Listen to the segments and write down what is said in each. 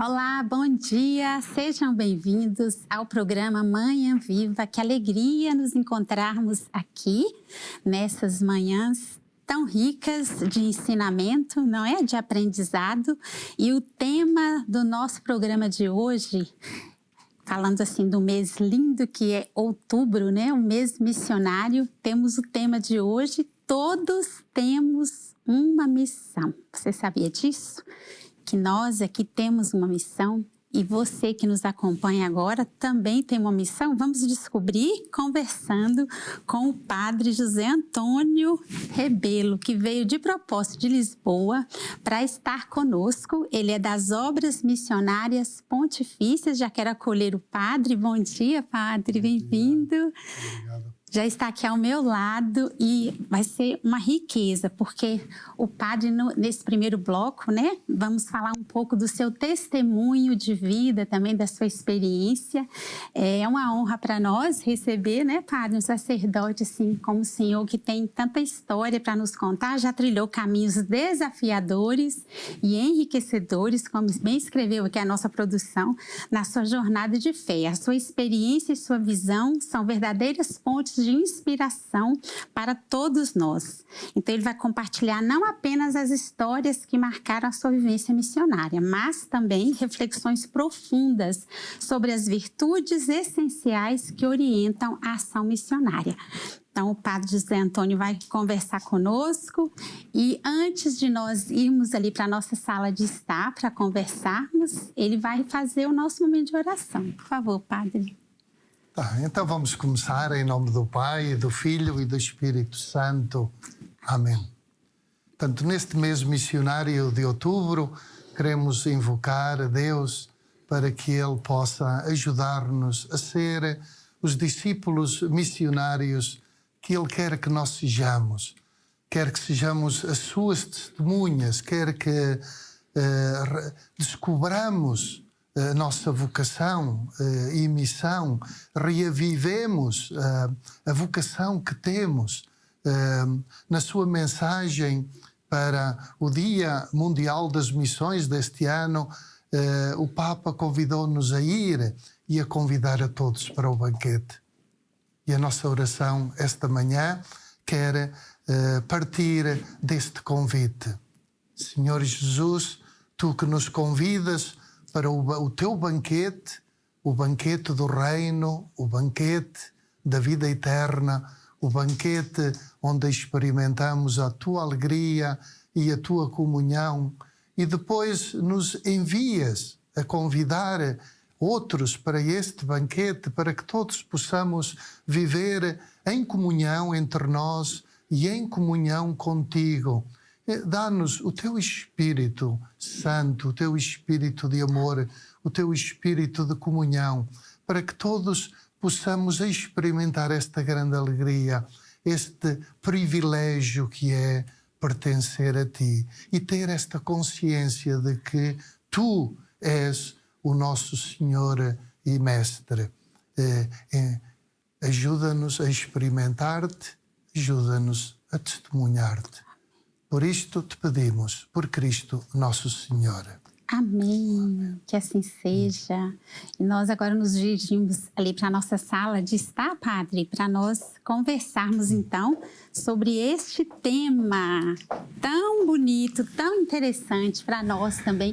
Olá, bom dia! Sejam bem-vindos ao programa Manhã Viva. Que alegria nos encontrarmos aqui nessas manhãs tão ricas de ensinamento, não é? De aprendizado. E o tema do nosso programa de hoje, falando assim do mês lindo que é outubro, né? O mês missionário, temos o tema de hoje: todos temos uma missão. Você sabia disso? Que nós aqui temos uma missão e você que nos acompanha agora também tem uma missão. Vamos descobrir conversando com o Padre José Antônio Rebelo, que veio de propósito de Lisboa para estar conosco. Ele é das Obras Missionárias Pontifícias. Já quero acolher o Padre. Bom dia, Padre, bem-vindo. Obrigado. Já está aqui ao meu lado e vai ser uma riqueza, porque o Padre, nesse primeiro bloco, né, vamos falar um pouco do seu testemunho de vida, também da sua experiência. É uma honra para nós receber, né, Padre, um sacerdote assim como o senhor, que tem tanta história para nos contar, já trilhou caminhos desafiadores e enriquecedores, como bem escreveu aqui a nossa produção, na sua jornada de fé. A sua experiência e sua visão são verdadeiras pontes de inspiração para todos nós. Então ele vai compartilhar não apenas as histórias que marcaram a sua vivência missionária, mas também reflexões profundas sobre as virtudes essenciais que orientam a ação missionária. Então, o Padre José Antônio vai conversar conosco e antes de nós irmos ali para a nossa sala de estar para conversarmos, ele vai fazer o nosso momento de oração. Por favor, Padre. Então vamos começar em nome do Pai, do Filho e do Espírito Santo. Amém. Portanto, neste mês missionário de outubro, queremos invocar a Deus para que Ele possa ajudar-nos a ser os discípulos missionários que Ele quer que nós sejamos. Quer que sejamos as suas testemunhas, quer que descobramos a nossa vocação e missão, reavivemos a vocação que temos. Na sua mensagem para o Dia Mundial das Missões deste ano, o Papa convidou-nos a ir e a convidar a todos para o banquete. E a nossa oração esta manhã quer partir deste convite. Senhor Jesus, Tu que nos convidas para o teu banquete, o banquete do reino, o banquete da vida eterna, o banquete onde experimentamos a tua alegria e a tua comunhão, e depois nos envias a convidar outros para este banquete, para que todos possamos viver em comunhão entre nós e em comunhão contigo. Dá-nos o teu Espírito Santo, o teu Espírito de amor, o teu Espírito de comunhão, para que todos possamos experimentar esta grande alegria, este privilégio que é pertencer a Ti e ter esta consciência de que Tu és o nosso Senhor e Mestre. Ajuda-nos a experimentar-te, ajuda-nos a testemunhar-te. Por isto te pedimos, por Cristo nosso Senhor. Amém. Que assim seja. E nós agora nos dirigimos ali para a nossa sala de estar, Padre, para nós conversarmos então sobre este tema tão bonito, tão interessante para nós também,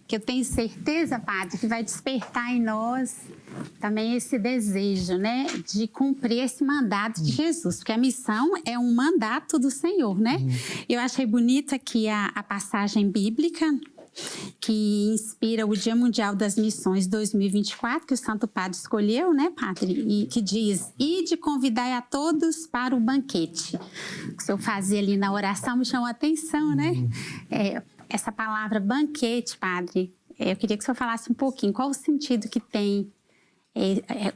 que eu tenho certeza, Padre, que vai despertar em nós também esse desejo, né, de cumprir esse mandato de Jesus, porque a missão é um mandato do Senhor, né? Eu achei bonito aqui a passagem bíblica que inspira o Dia Mundial das Missões 2024, que o Santo Padre escolheu, né, Padre? E que diz: ide convidai a todos para o banquete. O que o senhor fazia ali na oração me chamou a atenção, né? Essa palavra banquete, Padre, eu queria que o senhor falasse um pouquinho qual o sentido que tem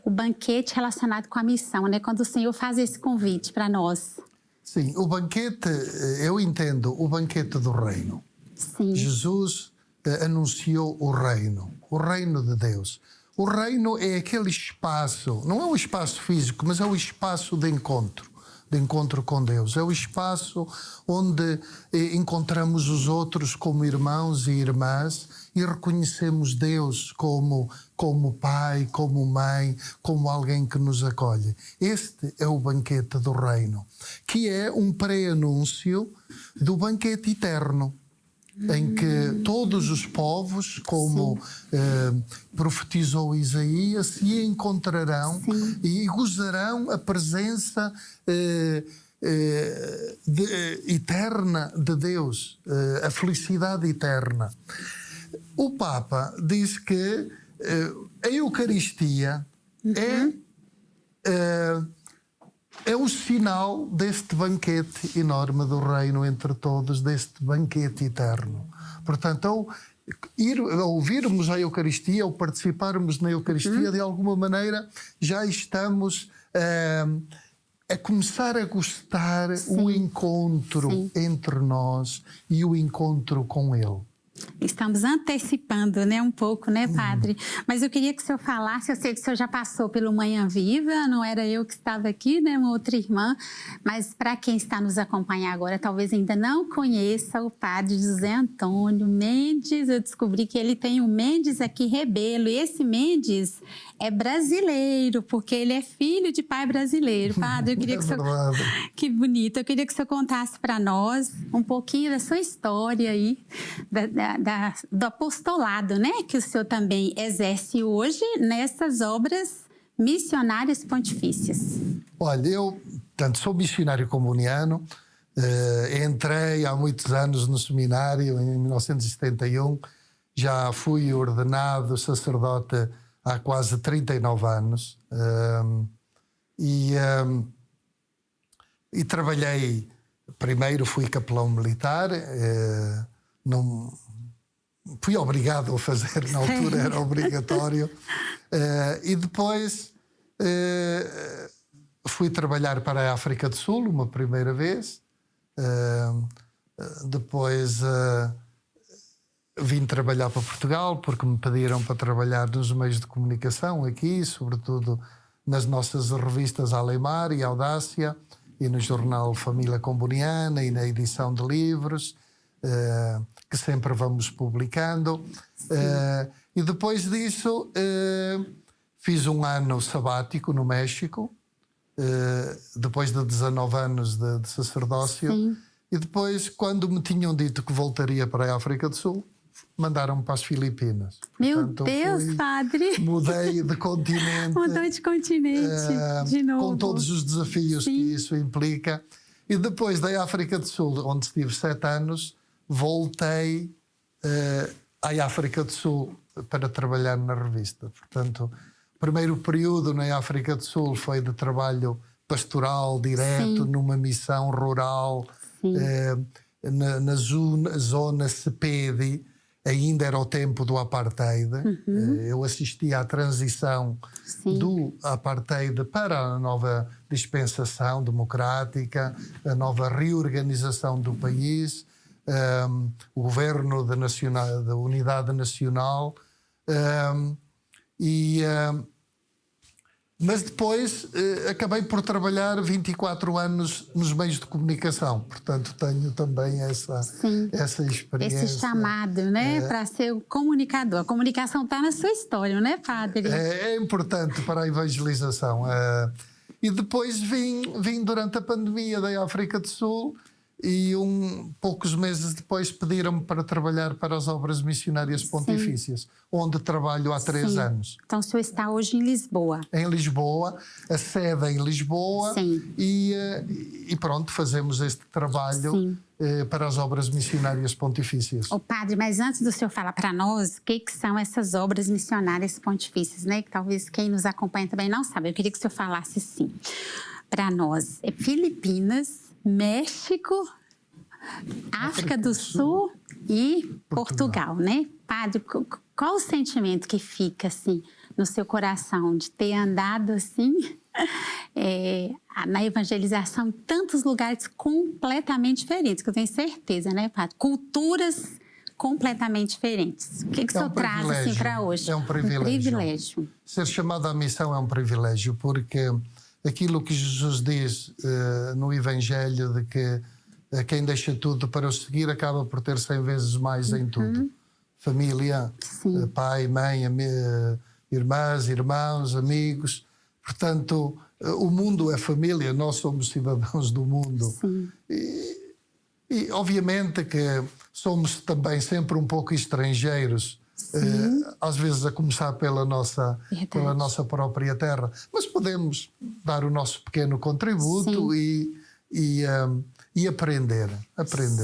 o banquete relacionado com a missão, né? Quando o Senhor faz esse convite para nós. Sim, o banquete, eu entendo o banquete do reino. Sim. Jesus anunciou o reino de Deus. O reino é aquele espaço, não é um espaço físico, mas é o espaço de encontro com Deus. É o espaço onde encontramos os outros como irmãos e irmãs e reconhecemos Deus como Pai, como Mãe, como alguém que nos acolhe. Este é o banquete do reino, que é um pré-anúncio do banquete eterno, em que todos os povos, como profetizou Isaías, se encontrarão e gozarão a presença eterna de Deus, a felicidade eterna. O Papa diz que a Eucaristia é o sinal deste banquete enorme do reino entre todos, deste banquete eterno. Portanto, ao ouvirmos a Eucaristia, ao participarmos na Eucaristia, de alguma maneira já estamos a começar a gostar o encontro entre nós e o encontro com Ele. Estamos antecipando, né, um pouco, né, Padre? Mas eu queria que o senhor falasse, eu sei que o senhor já passou pelo Manhã Viva, não era eu que estava aqui, né, uma outra irmã, mas para quem está nos acompanhando agora, talvez ainda não conheça o Padre José Antônio Mendes. Eu descobri que ele tem um Mendes aqui, Rebelo, e esse Mendes é brasileiro, porque ele é filho de pai brasileiro. Padre, eu queria que o senhor... Que bonito, eu queria que o senhor contasse para nós um pouquinho da sua história aí, do apostolado, né, que o senhor também exerce hoje nessas obras missionárias pontifícias. Olha, eu sou missionário comuniano, entrei há muitos anos no seminário, em 1971, já fui ordenado sacerdote há quase 39 anos e trabalhei, primeiro fui capelão militar, não fui obrigado a fazer, na altura era obrigatório, e depois fui trabalhar para a África do Sul uma primeira vez, depois vim trabalhar para Portugal porque me pediram para trabalhar nos meios de comunicação aqui, sobretudo nas nossas revistas Alemar e Audácia e no jornal Família Comboniana e na edição de livros, que sempre vamos publicando. E depois disso fiz um ano sabático no México, depois de 19 anos de sacerdócio. Sim. E depois, quando me tinham dito que voltaria para a África do Sul, mandaram-me para as Filipinas. Meu Portanto, Deus, Padre! Mudei de continente. Mudou de continente, de novo. Com todos os desafios que isso implica. E depois da África do Sul, onde estive 7 anos, voltei à África do Sul para trabalhar na revista. Portanto, o primeiro período na África do Sul foi de trabalho pastoral, direto, numa missão rural, na zona Sepedi. Ainda era o tempo do apartheid. Eu assisti à transição do apartheid para a nova dispensação democrática, a nova reorganização do país, o governo da Unidade Nacional. Mas depois acabei por trabalhar 24 anos nos meios de comunicação. Portanto, tenho também essa experiência. Esse chamado, né, para ser o comunicador. A comunicação está na sua história, né, Padre? É importante para a evangelização. E depois vim durante a pandemia da África do Sul e poucos meses depois pediram-me para trabalhar para as obras missionárias pontifícias, onde trabalho há 3 anos. Então o senhor está hoje em Lisboa. Em Lisboa, a sede é em Lisboa. E pronto, fazemos este trabalho para as obras missionárias pontifícias. Ô Padre, mas antes do senhor falar para nós, o que são essas obras missionárias pontifícias, né? Que talvez quem nos acompanha também não sabe. Eu queria que o senhor falasse assim para nós. É Filipinas, México, África do Sul e Portugal, né? Padre, qual o sentimento que fica assim no seu coração de ter andado assim na evangelização em tantos lugares completamente diferentes, que eu tenho certeza, né, Padre? Culturas completamente diferentes. O que o senhor traz assim para hoje? É um privilégio. Ser chamado à missão é um privilégio, porque aquilo que Jesus diz no Evangelho de que quem deixa tudo para o seguir acaba por ter 100 vezes mais em tudo. família, pai, mãe, irmãs, irmãos, amigos. Portanto, o mundo é família, nós somos cidadãos do mundo. Sim. E obviamente que somos também sempre um pouco estrangeiros, às vezes a começar pela nossa própria terra. Mas podemos dar o nosso pequeno contributo e aprender.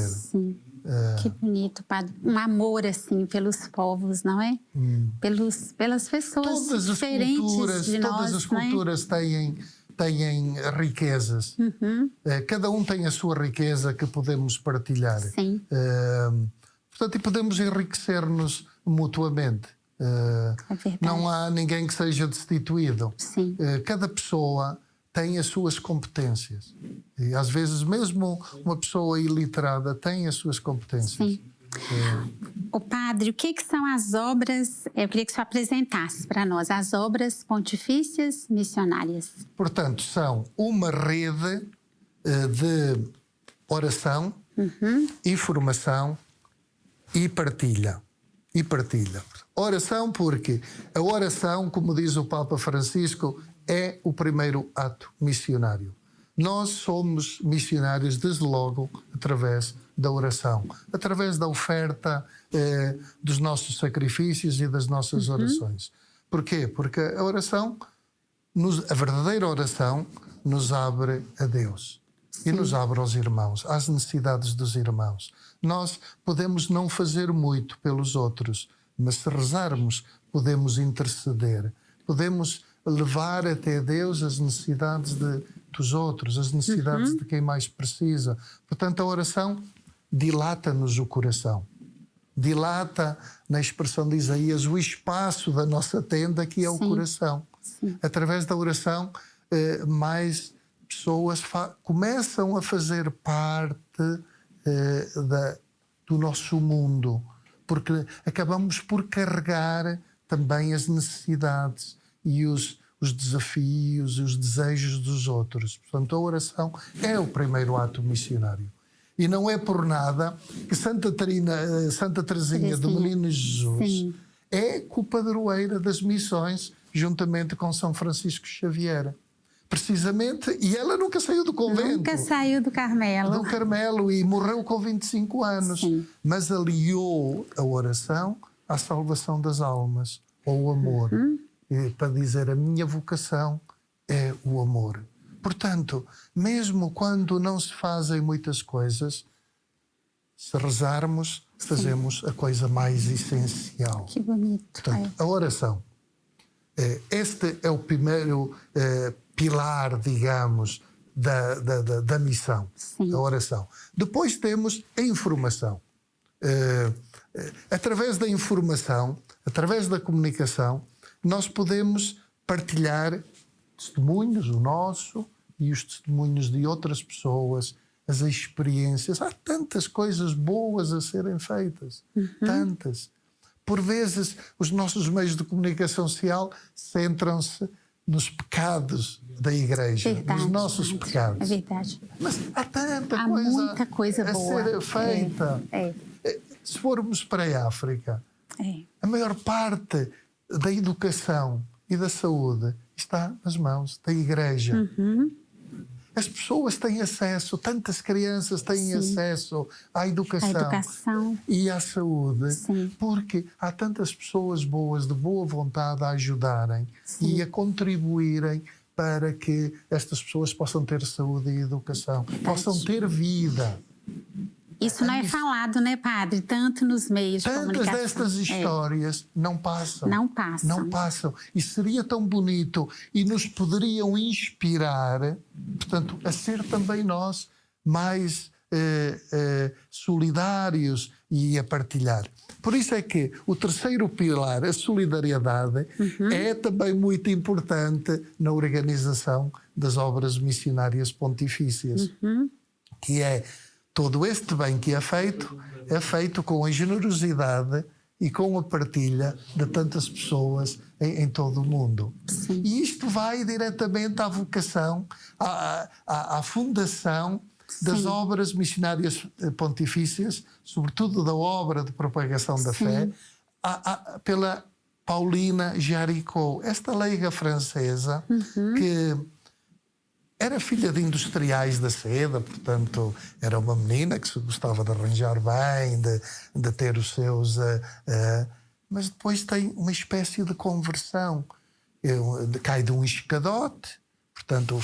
Sim. Que bonito, Padre. Um amor assim pelos povos, não é? Pelas pessoas diferentes de nós. Todas as culturas têm riquezas. Cada um tem a sua riqueza que podemos partilhar. Sim. Portanto, e podemos enriquecer-nos mutuamente. Não há ninguém que seja destituído. Sim. Cada pessoa tem as suas competências. E às vezes mesmo uma pessoa iliterada tem as suas competências. Sim. O Padre, o que são as obras? Eu queria que o senhor apresentasse para nós as obras pontifícias missionárias. Portanto, são uma rede de oração, informação e partilha. Oração porque a oração, como diz o Papa Francisco, é o primeiro ato missionário. Nós somos missionários desde logo através da oração, através da oferta dos nossos sacrifícios e das nossas orações. Porquê? Porque a oração, a verdadeira oração, nos abre a Deus. E nos abre aos irmãos, às necessidades dos irmãos. Nós podemos não fazer muito pelos outros, mas se rezarmos, podemos interceder. Podemos levar até Deus as necessidades dos outros, as necessidades de quem mais precisa. Portanto, a oração dilata-nos o coração. Dilata, na expressão de Isaías, o espaço da nossa tenda, que é o coração. Através da oração, mais pessoas começam a fazer parte do nosso mundo, porque acabamos por carregar também as necessidades e os desafios e os desejos dos outros. Portanto, a oração é o primeiro ato missionário. E não é por nada que Santa Teresinha do Menino Jesus é copadroeira das missões, juntamente com São Francisco Xavier. Precisamente, e ela nunca saiu do convento. Nunca saiu do Carmelo. Do Carmelo, e morreu com 25 anos. Mas aliou a oração à salvação das almas, ao amor. Para dizer, a minha vocação é o amor. Portanto, mesmo quando não se fazem muitas coisas, se rezarmos, fazemos a coisa mais essencial. Que bonito. Portanto, a oração. Este é o primeiro pilar, digamos, da missão, a oração. Depois temos a informação. Através da informação, através da comunicação, nós podemos partilhar testemunhos, o nosso e os testemunhos de outras pessoas, as experiências. Há tantas coisas boas a serem feitas, tantas. Por vezes, os nossos meios de comunicação social centram-se nos pecados da Igreja, nos nossos pecados. É verdade. Mas há muita coisa a boa ser feita. Se formos para a África, a maior parte da educação e da saúde está nas mãos da Igreja. As pessoas têm acesso, tantas crianças têm acesso à educação e à saúde, porque há tantas pessoas boas, de boa vontade, a ajudarem e a contribuírem para que estas pessoas possam ter saúde e educação, possam ter vida. Isso não é falado, né, Padre? Tanto nos meios de comunicação. Tantas destas histórias não passam. Não passam. E seria tão bonito e nos poderiam inspirar, portanto, a ser também nós mais solidários e a partilhar. Por isso é que o terceiro pilar, a solidariedade, é também muito importante na organização das obras missionárias pontifícias, que é todo este bem que é feito com a generosidade e com a partilha de tantas pessoas em todo o mundo. E isto vai diretamente à vocação, à fundação das Sim. obras missionárias pontifícias, sobretudo da obra de propagação da fé, pela Paulina Jaricot, esta leiga francesa que era filha de industriais da seda, portanto era uma menina que se gostava de arranjar bem, de ter os seus... mas depois tem uma espécie de conversão. Cai de um escadote, portanto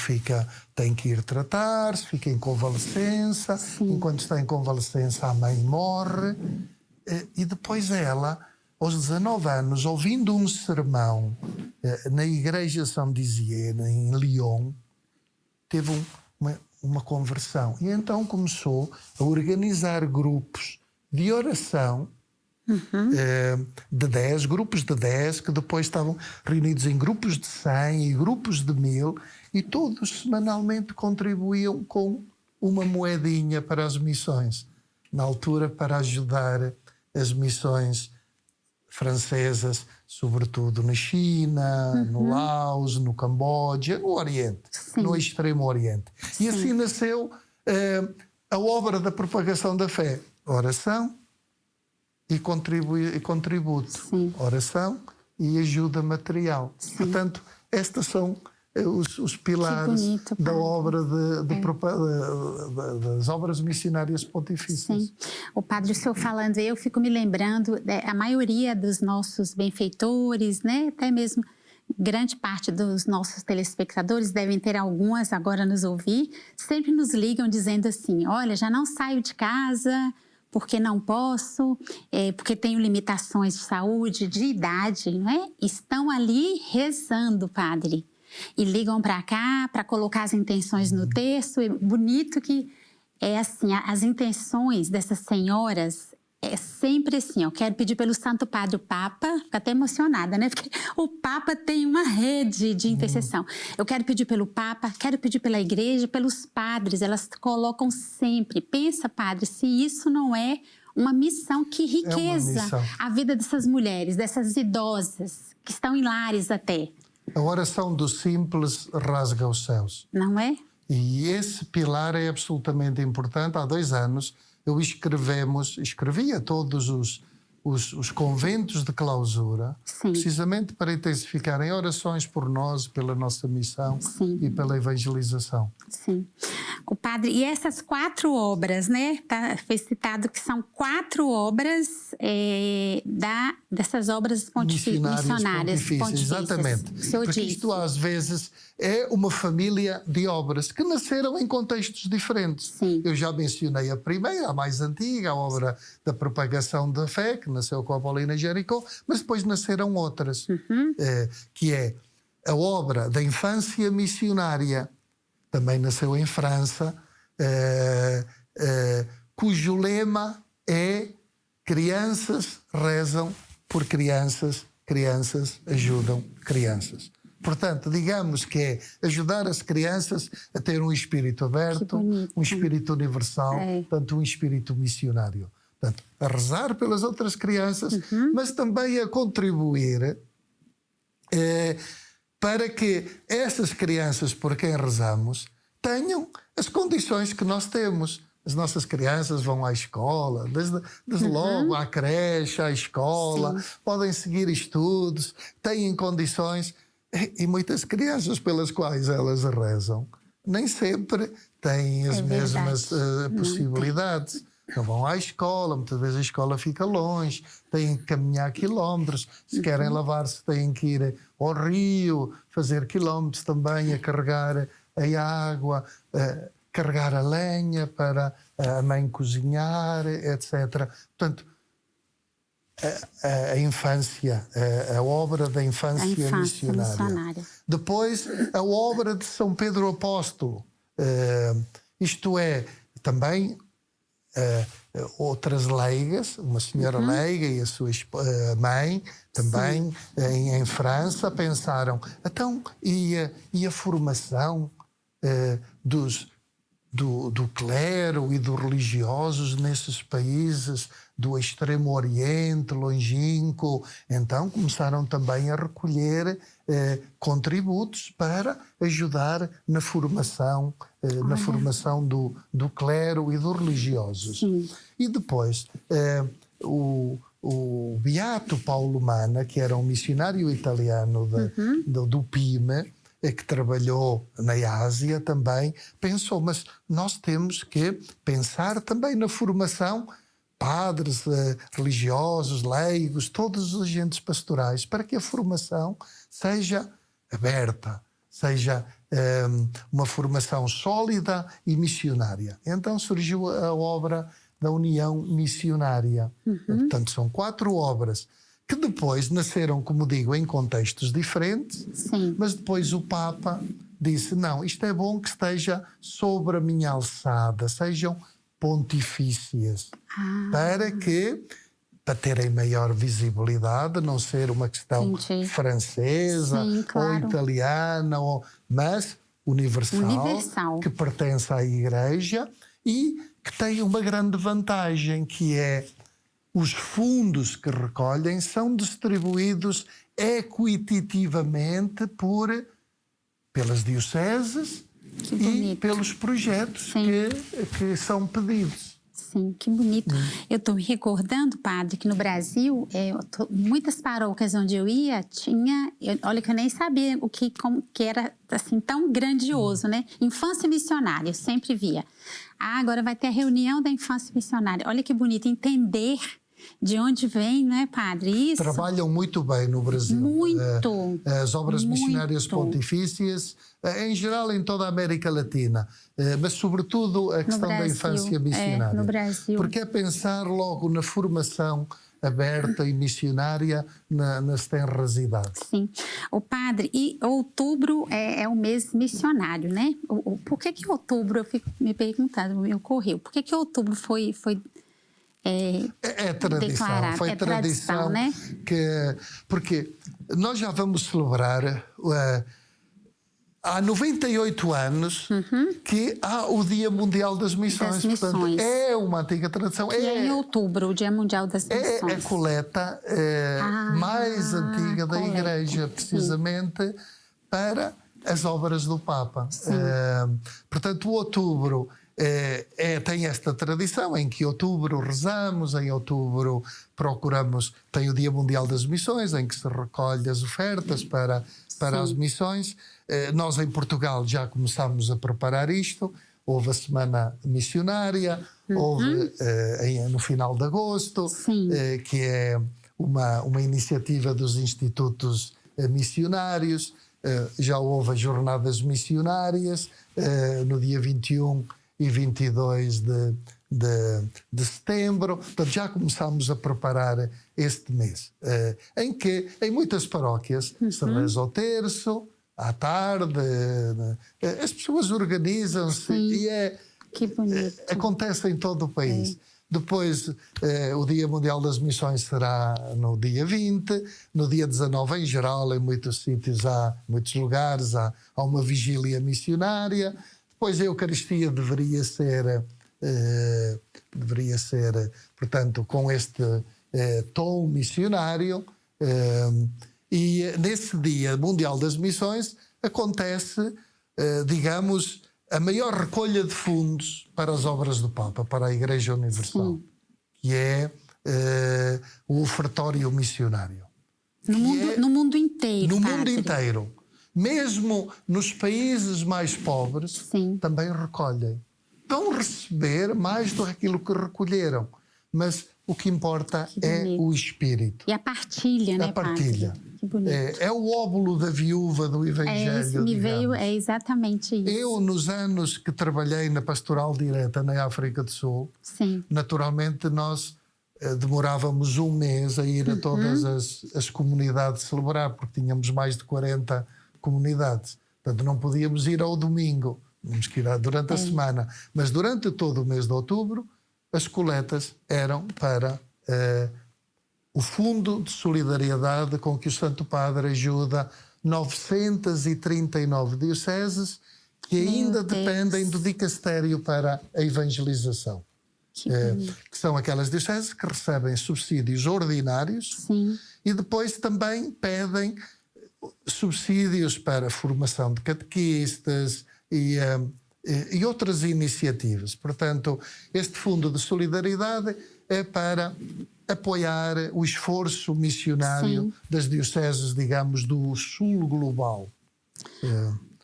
tem que ir tratar-se, fica em convalescença. Enquanto está em convalescença, a mãe morre. E depois ela, aos 19 anos, ouvindo um sermão na igreja Saint-Dizier, em Lyon, teve uma conversão. E então começou a organizar grupos de oração de 10, grupos de 10, que depois estavam reunidos em grupos de 100 e grupos de 1000, e todos semanalmente contribuíam com uma moedinha para as missões. Na altura, para ajudar as missões francesas, sobretudo na China, no Laos, no Camboja, no Oriente, no Extremo Oriente. E assim nasceu a obra da propagação da fé. Oração e contributo. Oração e ajuda material. Portanto, estas são os pilares da obra das obras missionárias pontifícias. Sim. O padre, o senhor falando, eu fico me lembrando, a maioria dos nossos benfeitores, né, até mesmo grande parte dos nossos telespectadores, devem ter algumas agora nos ouvir, sempre nos ligam dizendo assim: olha, já não saio de casa porque não posso, porque tenho limitações de saúde, de idade, não é? Estão ali rezando, padre. E ligam para cá para colocar as intenções no texto. É bonito que é assim, as intenções dessas senhoras é sempre assim. Eu quero pedir pelo Santo Padre, o Papa, fico até emocionada, né? Porque o Papa tem uma rede de intercessão. Eu quero pedir pelo Papa, quero pedir pela igreja, pelos padres. Elas colocam sempre. Pensa, padre, se isso não é uma missão, que riqueza a vida dessas mulheres, dessas idosas que estão em lares até. A oração do simples rasga os céus. Não é? E esse pilar é absolutamente importante. Há 2 anos eu escrevi a todos os conventos de clausura, precisamente para intensificarem orações por nós, pela nossa missão e pela evangelização. Sim. O padre, e essas 4 obras, né? Foi citado que são 4 obras dessas obras missionárias pontifícias. Exatamente. Porque isto às vezes é uma família de obras que nasceram em contextos diferentes. Eu já mencionei a primeira, a mais antiga, a obra da propagação da fé, que nasceu com a Paulina Jaricot, mas depois nasceram outras, que é a obra da infância missionária, também nasceu em França, cujo lema é: crianças rezam por crianças, crianças ajudam crianças. Portanto, digamos que é ajudar as crianças a ter um espírito aberto, um espírito universal, portanto, um espírito missionário. Portanto, a rezar pelas outras crianças, mas também a contribuir para que essas crianças por quem rezamos tenham as condições que nós temos. As nossas crianças vão à escola, desde logo à creche, à escola, podem seguir estudos, têm condições. E muitas crianças pelas quais elas rezam nem sempre têm as mesmas possibilidades. Não vão à escola, muitas vezes a escola fica longe, têm que caminhar quilómetros. Se querem lavar-se, têm que ir ao rio, fazer quilómetros também, a carregar a água, carregar a lenha para a mãe cozinhar, etc. Portanto, a infância, a obra da infância missionária. Depois, a obra de São Pedro Apóstolo. Isto é, também outras leigas, uma senhora leiga e a sua mãe, também em França, pensaram, então, e a formação do clero e dos religiosos nesses países do Extremo Oriente, longínquo. Então começaram também a recolher contributos para ajudar na formação, do clero e dos religiosos. Sim. E depois o Beato Paulo Mana, que era um missionário italiano do PIME, que trabalhou na Ásia também, pensou, mas nós temos que pensar também na formação, padres, religiosos, leigos, todos os agentes pastorais, para que a formação seja aberta, seja uma formação sólida e missionária. Então surgiu a obra da União Missionária. Portanto, são 4 obras que depois nasceram, como digo, em contextos diferentes. Sim. Mas depois o Papa disse, não, isto é bom que esteja sobre a minha alçada, sejam pontifícias, para terem maior visibilidade, não ser uma questão francesa, sim, claro, ou italiana, mas universal, que pertence à Igreja e que tem uma grande vantagem, que é os fundos que recolhem são distribuídos equitativamente pelas dioceses e pelos projetos que são pedidos. Sim, que bonito. Eu estou me recordando, padre, que no Brasil, muitas paróquias onde eu ia, olha que eu nem sabia como que era assim tão grandioso, né? Infância missionária, eu sempre via. Agora vai ter a reunião da infância missionária. Olha que bonito, entender de onde vem, né, padre? Isso. Trabalham muito bem no Brasil. Muito. As obras missionárias pontifícias, em geral em toda a América Latina, mas sobretudo a questão da infância missionária. No Brasil. Porque é pensar logo na formação aberta e missionária nas tenras-idades. Sim. O padre, e outubro é o mês missionário, né? Por que outubro, eu fico me perguntando, me ocorreu, por que outubro foi tradição, declarado? foi tradição, né? Porque nós já vamos celebrar há 98 anos que há o Dia Mundial das Missões. Portanto, é uma antiga tradição. Que é em outubro, o Dia Mundial das Missões. É a coleta mais antiga da Igreja, precisamente para as obras do Papa. Portanto, o outubro tem esta tradição em que em outubro rezamos, em outubro procuramos, tem o Dia Mundial das Missões, em que se recolhe as ofertas para as missões. Nós em Portugal já começámos a preparar isto, houve a Semana Missionária, houve no final de agosto, que é uma iniciativa dos institutos missionários, já houve as Jornadas Missionárias, no dia 21 e 22 de setembro. Portanto, já começámos a preparar este mês, em que em muitas paróquias se reza o terço, à tarde, as pessoas organizam-se e que bonito. Acontece em todo o país. Depois, o Dia Mundial das Missões será no dia 20, no dia 19 em geral, em muitos sítios, muitos lugares, há uma vigília missionária. Depois a Eucaristia deveria ser, portanto, com este tom missionário. E nesse Dia Mundial das Missões acontece, digamos, a maior recolha de fundos para as obras do Papa, para a Igreja Universal, que é o ofertório missionário. No mundo inteiro. No mundo inteiro. Mesmo nos países mais pobres, também recolhem. Vão receber mais do que aquilo que recolheram. Mas o que importa é o espírito. E a partilha, né, a partilha. Padre? Que bonito. É o óbolo da viúva do Evangelho. É exatamente isso. Eu, nos anos que trabalhei na pastoral direta na África do Sul, naturalmente nós demorávamos um mês a ir a todas as comunidades celebrar, porque tínhamos mais de 40 comunidades. Portanto, não podíamos ir ao domingo, tínhamos que ir durante a semana. Mas durante todo o mês de outubro, as coletas eram para o Fundo de Solidariedade com que o Santo Padre ajuda 939 dioceses que ainda dependem do dicastério para a evangelização. que são aquelas dioceses que recebem subsídios ordinários. Sim. E depois também pedem subsídios para a formação de catequistas e outras iniciativas. Portanto, este Fundo de Solidariedade é para apoiar o esforço missionário das dioceses, digamos, do sul global.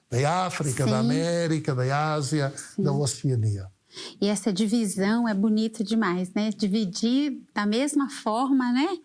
Da África, da América, da Ásia, da Oceania. E essa divisão é bonita demais, né? Dividir da mesma forma, né?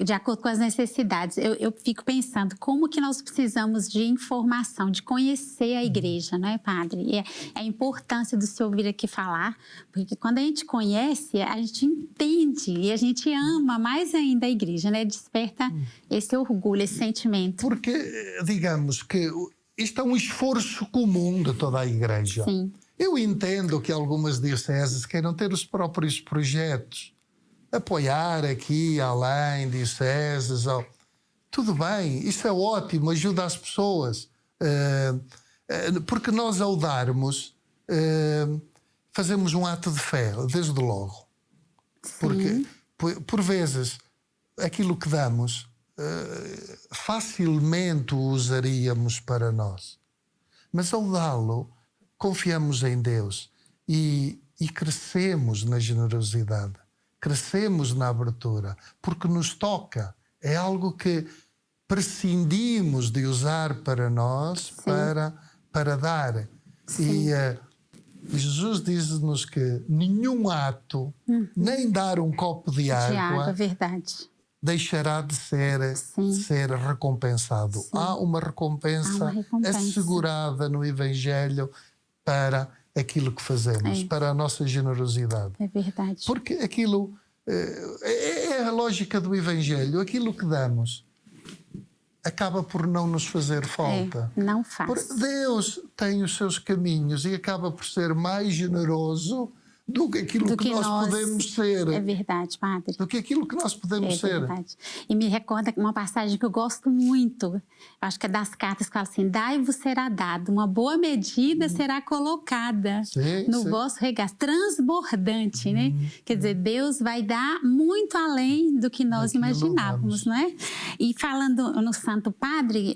De acordo com as necessidades. Eu fico pensando como que nós precisamos de informação, de conhecer a igreja, não é, padre? E a importância do senhor vir aqui falar, porque quando a gente conhece, a gente entende e a gente ama mais ainda a igreja, né? Desperta esse orgulho, esse sentimento. Porque, digamos que isto é um esforço comum de toda a igreja. Sim. Eu entendo que algumas dioceses queiram ter os próprios projetos, apoiar aqui, além, dioceses. Tudo bem, isso é ótimo, ajuda as pessoas. Porque nós, ao darmos, fazemos um ato de fé, desde logo. Porque, por vezes, aquilo que damos, facilmente o usaríamos para nós. Mas, ao dá-lo, confiamos em Deus e crescemos na generosidade. Crescemos na abertura, porque nos toca. É algo que prescindimos de usar para nós, para dar. E Jesus diz-nos que nenhum ato, nem dar um copo de água, verdade, deixará de ser recompensado. Há uma recompensa assegurada no Evangelho para aquilo que fazemos, para a nossa generosidade. É verdade. Porque aquilo é a lógica do Evangelho. Aquilo que damos acaba por não nos fazer falta. Não faz. Porque Deus tem os seus caminhos e acaba por ser mais generoso do que aquilo que nós podemos ser. É verdade, padre. Do que aquilo que nós podemos ser. É verdade. E me recorda uma passagem que eu gosto muito. Acho que é das cartas que fala assim: dai-vos será dado, uma boa medida será colocada no vosso regaço. Transbordante, né? Quer dizer, Deus vai dar muito além do que nós imaginávamos, não é? E falando no Santo Padre,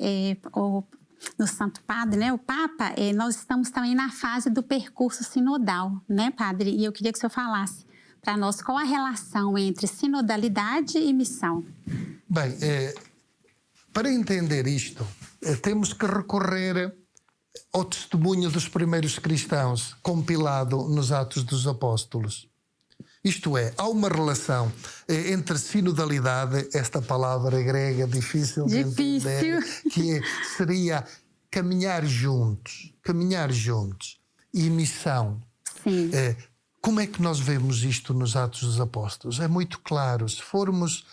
no Santo Padre, né, o Papa, nós estamos também na fase do percurso sinodal, né, Padre? E eu queria que o senhor falasse para nós qual a relação entre sinodalidade e missão. Bem, para entender isto, temos que recorrer ao testemunho dos primeiros cristãos, compilado nos Atos dos Apóstolos. Isto é, há uma relação entre sinodalidade, esta palavra grega difícil de entender, que seria caminhar juntos, e missão. Sim. Como é que nós vemos isto nos Atos dos Apóstolos? É muito claro. Se formos,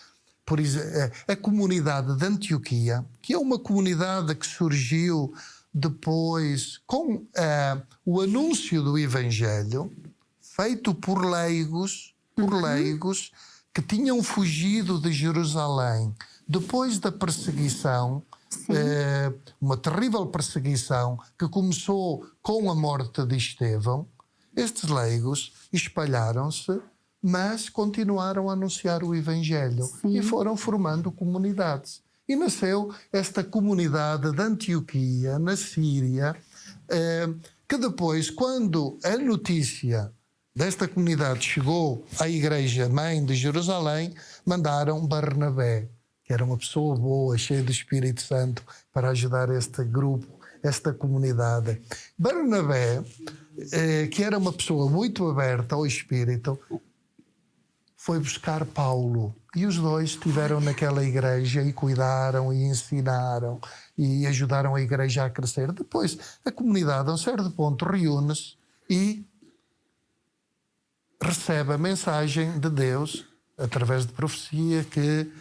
por exemplo, a comunidade de Antioquia, que é uma comunidade que surgiu depois com o anúncio do Evangelho, feito por leigos que tinham fugido de Jerusalém depois da perseguição, uma terrível perseguição que começou com a morte de Estevão. Estes leigos espalharam-se, mas continuaram a anunciar o Evangelho e foram formando comunidades. E nasceu esta comunidade de Antioquia, na Síria, que depois, quando a notícia desta comunidade chegou à Igreja Mãe de Jerusalém, mandaram Barnabé, que era uma pessoa boa, cheia do Espírito Santo, para ajudar este grupo, esta comunidade. Barnabé, que era uma pessoa muito aberta ao Espírito, foi buscar Paulo. E os dois estiveram naquela igreja e cuidaram e ensinaram e ajudaram a igreja a crescer. Depois, a comunidade, a um certo ponto, reúne-se e recebe a mensagem de Deus, através de profecia, que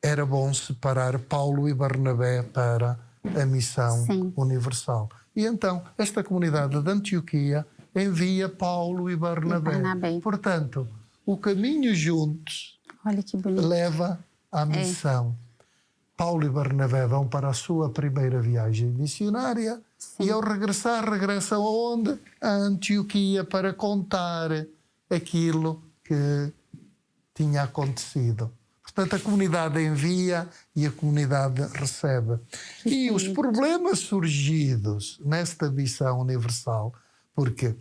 era bom separar Paulo e Barnabé para a missão universal. E então, esta comunidade de Antioquia envia Paulo e Barnabé. Portanto, o caminho juntos leva à missão. Paulo e Barnabé vão para a sua primeira viagem missionária e, ao regressam aonde? A Antioquia, para contar aquilo que tinha acontecido. Portanto, a comunidade envia e a comunidade recebe. E os problemas surgidos nesta missão universal, porque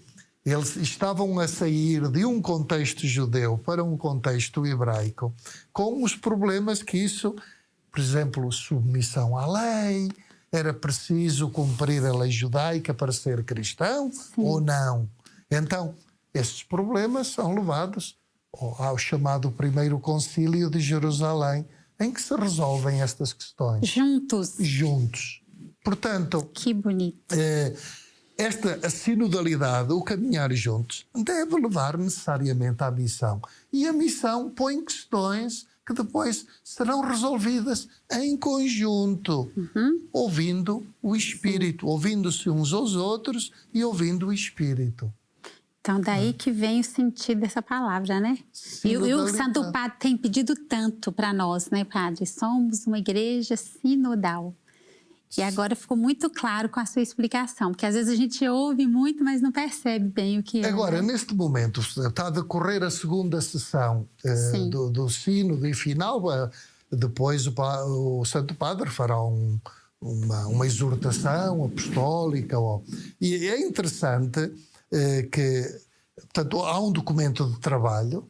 eles estavam a sair de um contexto judeu para um contexto hebraico, com os problemas que isso, por exemplo, submissão à lei, era preciso cumprir a lei judaica para ser cristão ou não. Então, estes problemas são levados ao chamado Primeiro Concílio de Jerusalém, em que se resolvem estas questões. Juntos. Portanto, que bonito. A sinodalidade, o caminhar juntos, deve levar necessariamente à missão. E a missão põe questões que depois serão resolvidas em conjunto, ouvindo o Espírito, ouvindo-se uns aos outros e ouvindo o Espírito. Então, daí que vem o sentido dessa palavra, né? E o Santo Padre tem pedido tanto para nós, né, Padre? Somos uma igreja sinodal. E agora ficou muito claro com a sua explicação, porque às vezes a gente ouve muito, mas não percebe bem o que é. Agora, neste momento, está a decorrer a segunda sessão do sínodo e final. Depois o Santo Padre fará uma exortação apostólica. E é interessante que, portanto, há um documento de trabalho,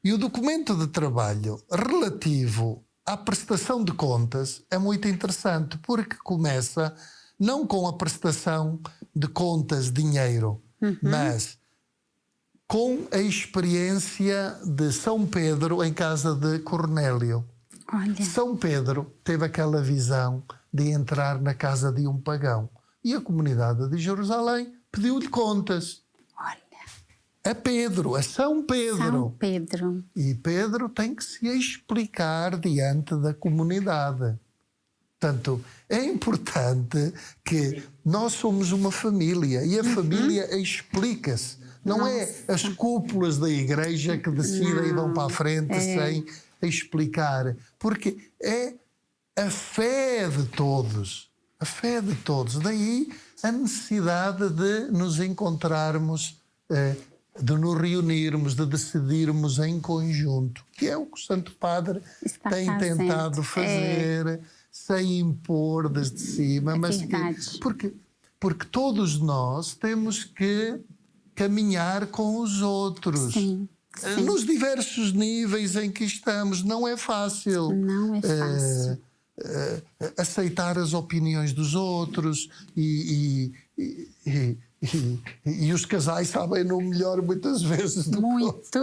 e o documento de trabalho relativo à prestação de contas é muito interessante, porque começa não com a prestação de contas, dinheiro, mas com a experiência de São Pedro em casa de Cornélio. Olha. São Pedro teve aquela visão de entrar na casa de um pagão, e a comunidade de Jerusalém pediu-lhe contas. Olha. A São Pedro. São Pedro. E Pedro tem que se explicar diante da comunidade. Portanto, é importante que nós somos uma família e a família explica-se. Não é as cúpulas da igreja que decidem e vão para a frente sem explicar. Porque é a fé de todos. A fé de todos. Daí a necessidade de nos encontrarmos, de nos reunirmos, de decidirmos em conjunto, que é o que o Santo Padre tem tentado fazer, sem impor desde cima, mas porque todos nós temos que caminhar com os outros. Sim. Nos diversos níveis em que estamos. Não é fácil. Não é fácil. Aceitar as opiniões dos outros e os casais sabem no melhor muitas vezes do muito.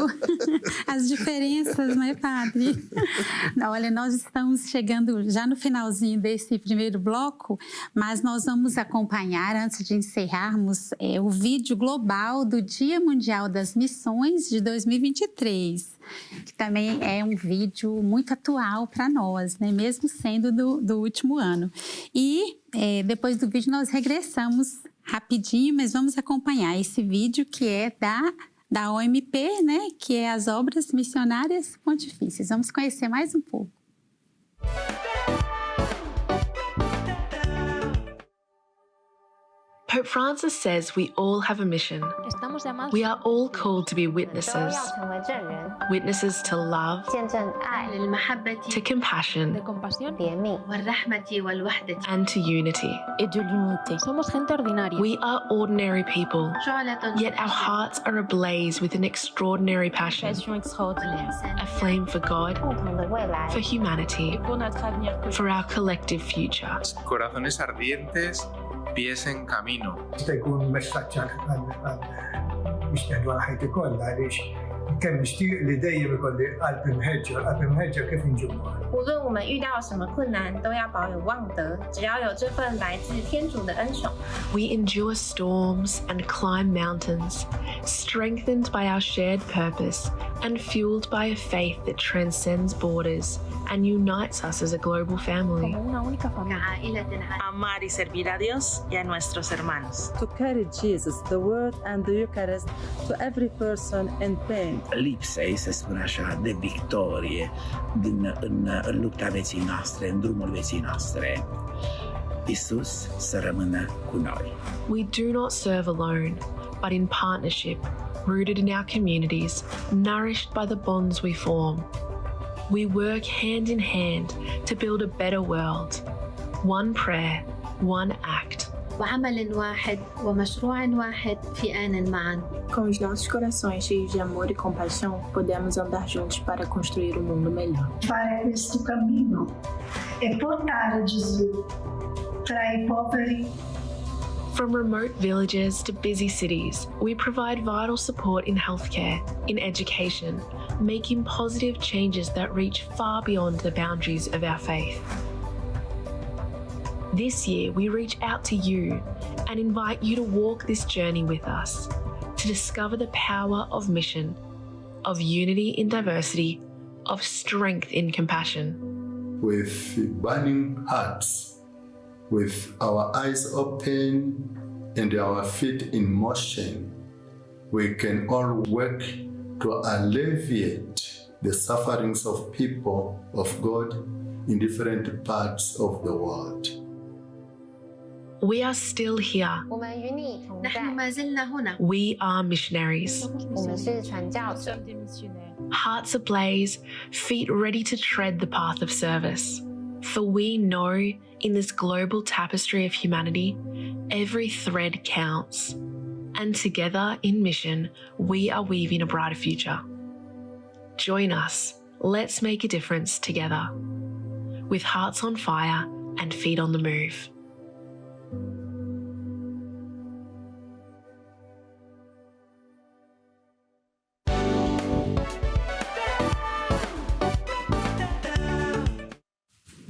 As diferenças, não é, Padre? Olha, nós estamos chegando já no finalzinho desse primeiro bloco, mas nós vamos acompanhar, antes de encerrarmos, o vídeo global do Dia Mundial das Missões de 2023, que também é um vídeo muito atual para nós, né? Mesmo sendo do último ano. E depois do vídeo nós regressamos rapidinho, mas vamos acompanhar esse vídeo que é da OMP, né? Que é as Obras Missionárias Pontifícias. Vamos conhecer mais um pouco. Pope Francis says we all have a mission. We are all called to be witnesses. Witnesses to love, to compassion, and to unity. We are ordinary people, yet our hearts are ablaze with an extraordinary passion. A flame for God, for humanity, for our collective future. Corazones ardientes, pies en camino. يكون مشروع مش ندوة حيتكون علاش كان مشتيق اللي دايما يقول لي قلب مهجر كيف نجمع 无论我们遇到什么困难，都要保有望德，只要有这份来自天主的恩宠。 We endure storms and climb mountains, strengthened by our shared purpose and fueled by a faith that transcends borders and unites us as a global family. Amar y servir a Dios y a nuestros hermanos. To carry Jesus, the Word and the Eucharist to every person in pain. Lipsa, să spun așa, de victorie în lupta vieții noastre, în drumul vieții noastre. Iisus să rămână cu noi. We do not serve alone, but in partnership rooted in our communities, nourished by the bonds we form. We work hand in hand to build a better world. One prayer, one act. وعمل واحد ومشروع واحد في آن معا. Com os nossos corações cheios de amor e compaixão, podemos andar juntos para construir um mundo melhor. Fare questo cammino e portare Gesù tra i poveri. From remote villages to busy cities, we provide vital support in healthcare, in education, making positive changes that reach far beyond the boundaries of our faith. This year, we reach out to you and invite you to walk this journey with us, to discover the power of mission, of unity in diversity, of strength in compassion. With burning hearts, with our eyes open and our feet in motion, we can all work to alleviate the sufferings of people of God in different parts of the world. We are still here. نحن ما زلنا هنا. We are missionaries. Hearts ablaze, feet ready to tread the path of service. For we know in this global tapestry of humanity, every thread counts. And together in mission, we are weaving a brighter future. Join us. Let's make a difference together. With hearts on fire and feet on the move.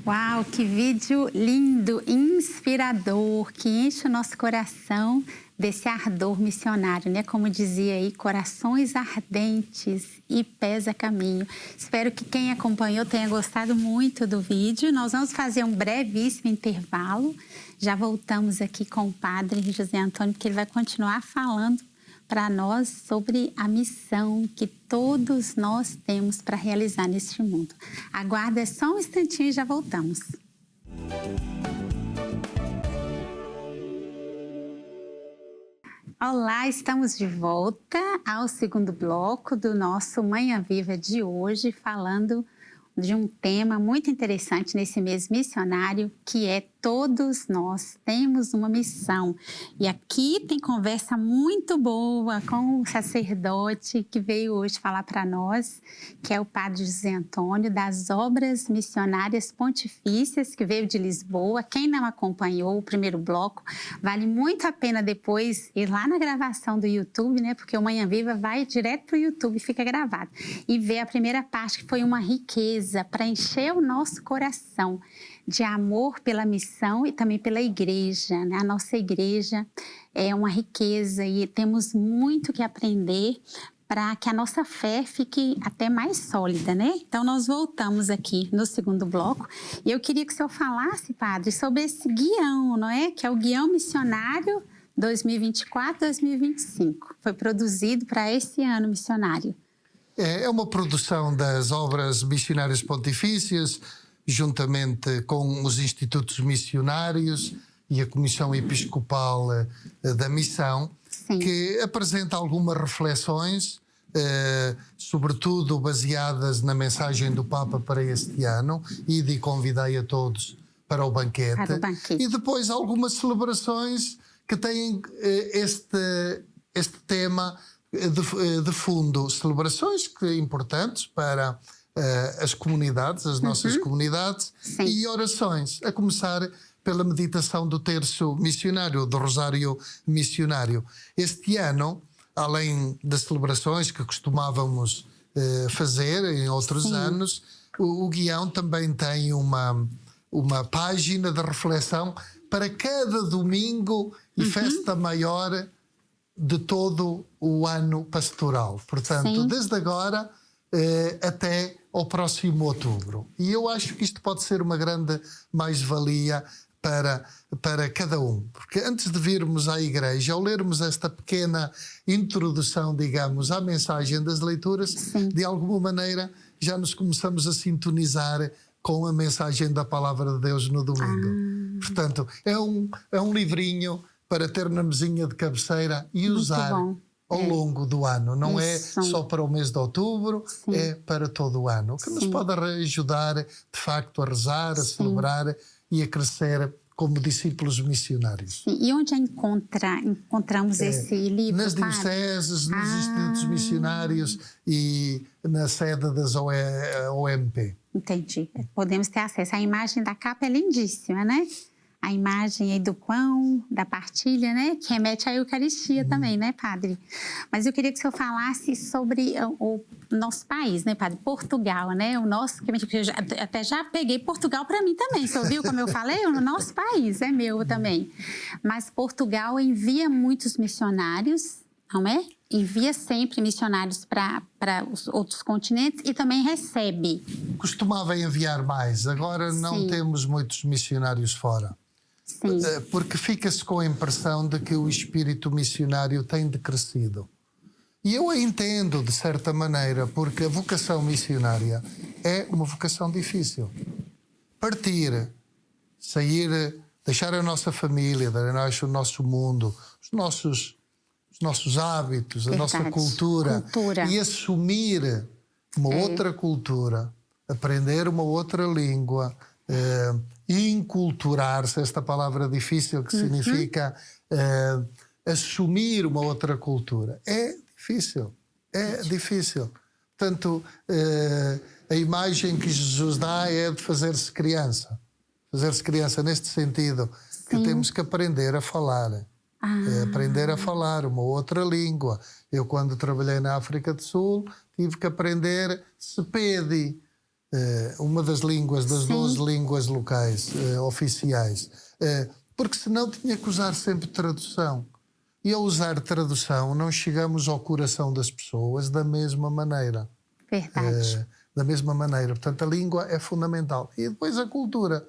Uau, que vídeo lindo, inspirador, que enche o nosso coração desse ardor missionário, né? Como dizia aí, corações ardentes e pés a caminho. Espero que quem acompanhou tenha gostado muito do vídeo. Nós vamos fazer um brevíssimo intervalo. Já voltamos aqui com o Padre José Antônio, porque ele vai continuar falando para nós sobre a missão que todos nós temos para realizar neste mundo. Aguarda só um instantinho e já voltamos. Olá, estamos de volta ao segundo bloco do nosso Manhã Viva de hoje, falando de um tema muito interessante nesse mês missionário, que é todos nós temos uma missão. E aqui tem conversa muito boa com o sacerdote que veio hoje falar para nós, que é o Padre José Antônio, das Obras Missionárias Pontifícias, que veio de Lisboa. Quem não acompanhou o primeiro bloco, vale muito a pena depois ir lá na gravação do YouTube, né? Porque o Manhã Viva vai direto para o YouTube e fica gravado. E ver a primeira parte, que foi uma riqueza para encher o nosso coração de amor pela missão e também pela igreja, né? A nossa igreja é uma riqueza e temos muito que aprender para que a nossa fé fique até mais sólida, né? Então, nós voltamos aqui no segundo bloco e eu queria que o senhor falasse, Padre, sobre esse guião, não é? Que é o Guião Missionário 2024-2025. Foi produzido para esse ano missionário. É uma produção das Obras Missionárias Pontifícias, juntamente com os institutos missionários e a Comissão Episcopal da Missão, sim, que apresenta algumas reflexões, sobretudo baseadas na mensagem do Papa para este ano, e convidei a todos para o banquete. Para o banquete. E depois algumas celebrações que têm este tema de fundo, celebrações importantes para as comunidades, as nossas comunidades, sim, e orações, a começar pela meditação do terço missionário, do Rosário Missionário. Este ano, além das celebrações que costumávamos fazer em outros, sim, anos, o guião também tem uma página de reflexão para cada domingo e festa maior de todo o ano pastoral. Portanto, sim, desde agora até ao próximo outubro. E eu acho que isto pode ser uma grande mais-valia para cada um. Porque antes de virmos à igreja, ao lermos esta pequena introdução, digamos, à mensagem das leituras, sim, de alguma maneira já nos começamos a sintonizar com a mensagem da Palavra de Deus no domingo. Portanto, é um livrinho para ter na mesinha de cabeceira e usar ao longo do ano. Não é só para o mês de outubro, é para todo o ano. O que nos pode ajudar, de facto, a rezar, a celebrar e a crescer como discípulos missionários. Sim. E onde encontramos esse livro? Nas dioceses, nos institutos missionários e na sede das OMP. Entendi. Podemos ter acesso. A imagem da capa é lindíssima, né? A imagem aí do pão, da partilha, né? Que remete à Eucaristia também, né, Padre? Mas eu queria que o senhor falasse sobre o nosso país, né, Padre? Portugal, né? O nosso, que eu até já peguei Portugal para mim também. O senhor viu como eu falei? O nosso país é meu também. Mas Portugal envia muitos missionários, não é? Envia sempre missionários para os outros continentes e também recebe. Costumava enviar mais. Agora não temos muitos missionários fora. Sim. Porque fica-se com a impressão de que o espírito missionário tem decrescido. E eu a entendo, de certa maneira, porque a vocação missionária é uma vocação difícil. Partir, sair, deixar a nossa família, deixar o nosso mundo, os nossos hábitos, a nossa cultura e assumir uma outra cultura, aprender uma outra língua, inculturar-se, esta palavra difícil que significa assumir uma outra cultura. É difícil. Portanto, a imagem que Jesus dá é de fazer-se criança. Fazer-se criança neste sentido, que temos que aprender a falar. Aprender a falar uma outra língua. Eu, quando trabalhei na África do Sul, tive que aprender Sepedi, uma das línguas, das 12 línguas locais oficiais, porque senão tinha que usar sempre tradução. E ao usar tradução não chegamos ao coração das pessoas da mesma maneira. Verdade. Da mesma maneira. Portanto, a língua é fundamental. E depois a cultura.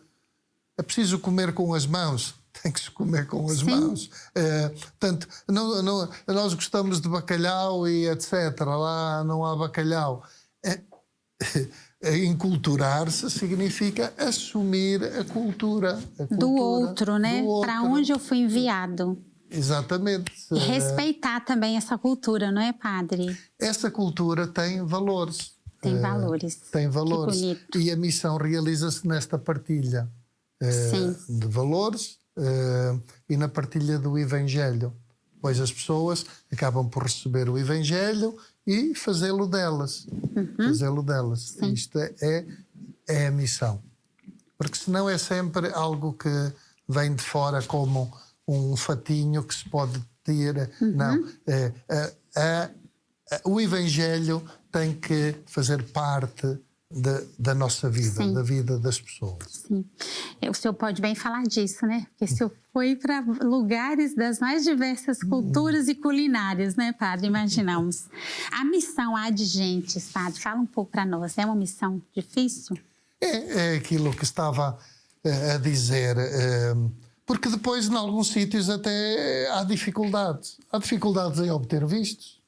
É preciso comer com as mãos. Tem que se comer com as mãos. Portanto, nós gostamos de bacalhau e etc. Lá não há bacalhau. Enculturar-se significa assumir a cultura do outro, né? Para onde eu fui enviado. Exatamente. E respeitar também essa cultura, não é, Padre? Essa cultura tem valores. Tem valores. Tem valores. Que bonito. E a missão realiza-se nesta partilha de valores e na partilha do Evangelho. Pois as pessoas acabam por receber o Evangelho e fazê-lo delas. Fazê-lo delas. Isto é a missão. Porque senão é sempre algo que vem de fora como um fatinho que se pode ter. Não. O Evangelho tem que fazer parte da nossa vida, da vida das pessoas. Sim. O senhor pode bem falar disso, né? Porque o senhor foi para lugares das mais diversas culturas e culinárias, né, Padre? Imaginamos. A missão Adigentes, Padre, fala um pouco para nós. É uma missão difícil? É aquilo que estava a dizer. Porque depois, em alguns sítios, até há dificuldades. Há dificuldades em obter vistos.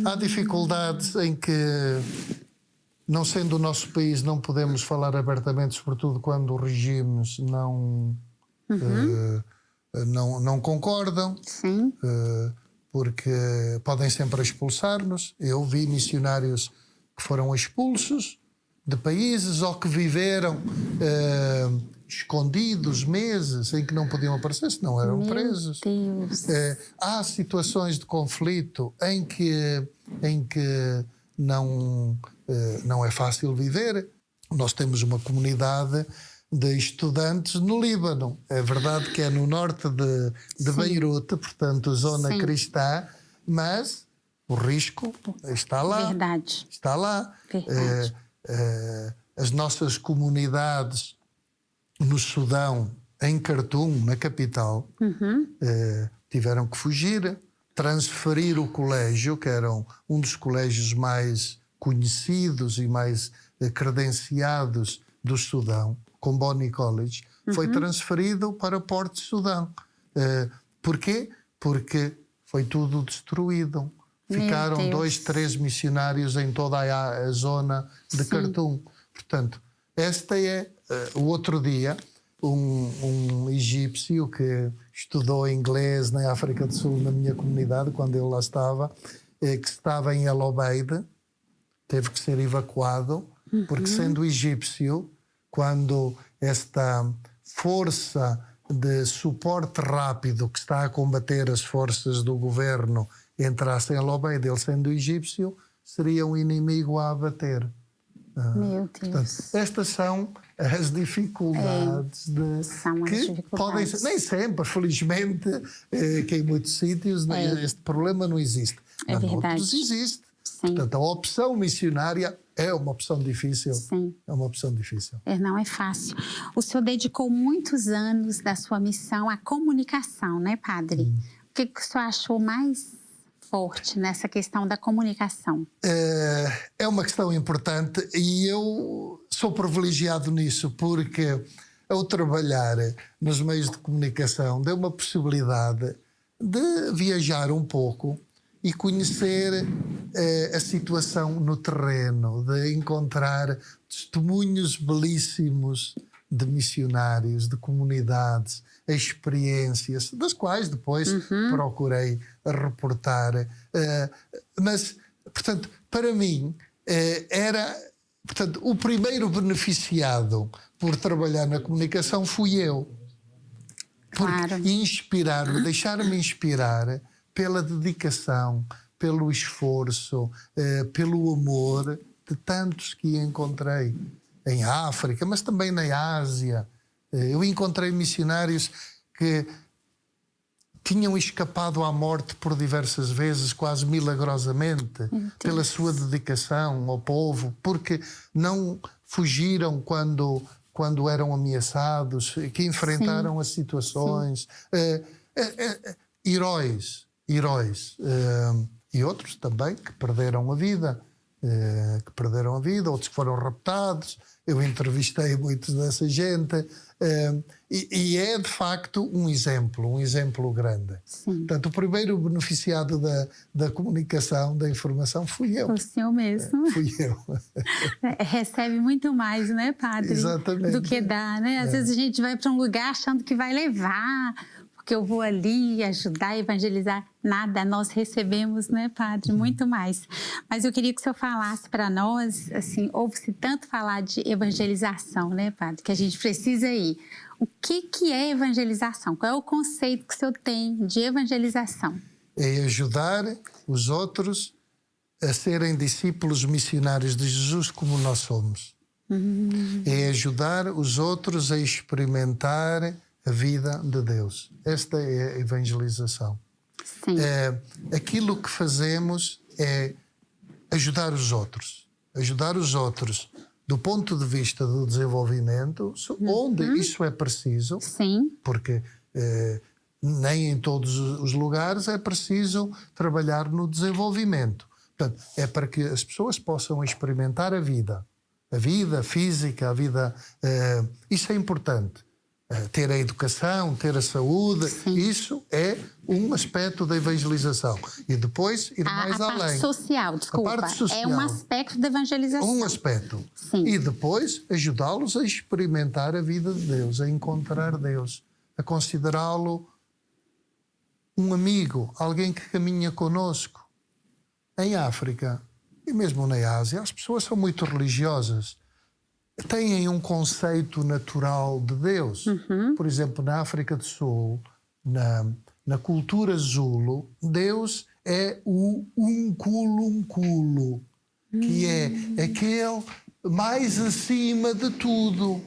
Há dificuldades em que, não sendo o nosso país, não podemos falar abertamente, sobretudo quando os regimes não concordam. Sim. Porque podem sempre expulsar-nos. Eu vi missionários que foram expulsos de países ou que viveram escondidos meses em que não podiam aparecer, senão eram presos. Há situações de conflito em que não é fácil viver. Nós temos uma comunidade de estudantes no Líbano. É verdade que é no norte de Beirute, portanto, zona cristã, mas o risco está lá. Verdade. Está lá. Verdade. As nossas comunidades no Sudão, em Khartoum, na capital, tiveram que fugir, transferir o colégio, que era um dos colégios mais conhecidos e mais credenciados do Sudão, Comboni College, foi transferido para Porto de Sudão. Porquê? Porque foi tudo destruído. Ficaram 2, 3 missionários em toda a zona de Khartoum. Portanto, esta é... o outro dia um egípcio que estudou inglês na África do Sul, na minha comunidade, quando ele lá estava, que estava em El Obeid, teve que ser evacuado, porque sendo egípcio, quando esta força de suporte rápido que está a combater as forças do governo entrasse em El Obeid, ele sendo egípcio, seria um inimigo a abater. Meu Deus. Portanto, estas são as dificuldades podem ser, nem sempre, felizmente, que em muitos sítios este problema não existe. Mas noutros existe. Sim. Portanto, a opção missionária é uma opção difícil. Sim. É uma opção difícil. Não é fácil. O senhor dedicou muitos anos da sua missão à comunicação, né, padre? O que o senhor achou mais forte nessa questão da comunicação? É uma questão importante e eu sou privilegiado nisso porque ao trabalhar nos meios de comunicação deu uma possibilidade de viajar um pouco e conhecer a situação no terreno, de encontrar testemunhos belíssimos de missionários, de comunidades, experiências, das quais depois procurei reportar. Mas, portanto, para mim, o primeiro beneficiado por trabalhar na comunicação fui eu. Claro. Inspirar-me, deixar-me inspirar pela dedicação, pelo esforço, pelo amor de tantos que encontrei em África, mas também na Ásia. Eu encontrei missionários que tinham escapado à morte por diversas vezes, quase milagrosamente, pela sua dedicação ao povo, porque não fugiram quando eram ameaçados, que enfrentaram as situações. Heróis. E outros também que perderam a vida. Outros que foram raptados. Eu entrevistei muitos dessa gente. E é, de facto, um exemplo grande. Sim. Portanto, o primeiro beneficiado da comunicação, da informação, fui eu. O senhor mesmo. Fui eu. Recebe muito mais, né, padre? Exatamente. Do que dá, né? Às vezes a gente vai para um lugar achando que vai levar, porque eu vou ali ajudar a evangelizar. Nada, nós recebemos, né, padre? Muito mais. Mas eu queria que o senhor falasse para nós, assim, ouve-se tanto falar de evangelização, né, padre? Que a gente precisa ir. O que é evangelização? Qual é o conceito que o senhor tem de evangelização? É ajudar os outros a serem discípulos missionários de Jesus como nós somos. É ajudar os outros a experimentar a vida de Deus. Esta é a evangelização. Sim. Aquilo que fazemos é ajudar os outros. Ajudar os outros do ponto de vista do desenvolvimento, onde isso é preciso. Sim. Porque nem em todos os lugares é preciso trabalhar no desenvolvimento. Portanto, é para que as pessoas possam experimentar a vida física, a vida... isso é importante. Ter a educação, ter a saúde, isso é um aspecto da evangelização. E depois ir mais além. A parte social, desculpa. A parte social. É um aspecto da evangelização. Um aspecto. Sim. E depois ajudá-los a experimentar a vida de Deus, a encontrar Deus, a considerá-lo um amigo, alguém que caminha conosco. Em África e mesmo na Ásia, as pessoas são muito religiosas. Têm um conceito natural de Deus. Por exemplo, na África do Sul, na cultura Zulu, Deus é o Unculunculo, que é aquele mais acima de tudo.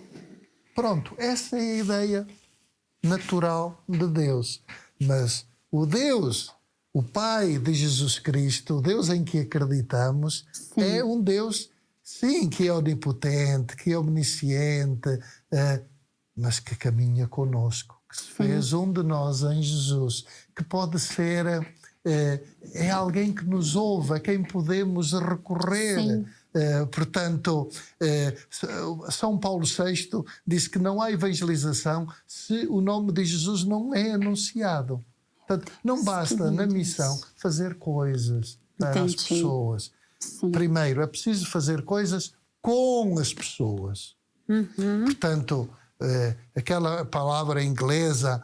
Pronto, essa é a ideia natural de Deus. Mas o Deus, o Pai de Jesus Cristo, o Deus em que acreditamos, é um Deus... Sim, que é onipotente, que é omnisciente, mas que caminha conosco, que se fez um de nós em Jesus, que pode ser, é alguém que nos ouve, a quem podemos recorrer. Portanto, São Paulo VI disse que não há evangelização se o nome de Jesus não é anunciado. Portanto, não basta na missão fazer coisas para as pessoas. Primeiro, é preciso fazer coisas com as pessoas. Portanto, aquela palavra inglesa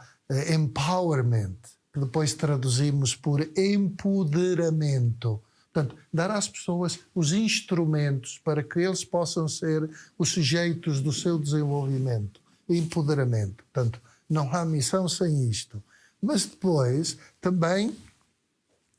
empowerment, que depois traduzimos por empoderamento. Portanto, dar às pessoas os instrumentos para que eles possam ser os sujeitos do seu desenvolvimento. Empoderamento. Portanto, não há missão sem isto. Mas depois, também,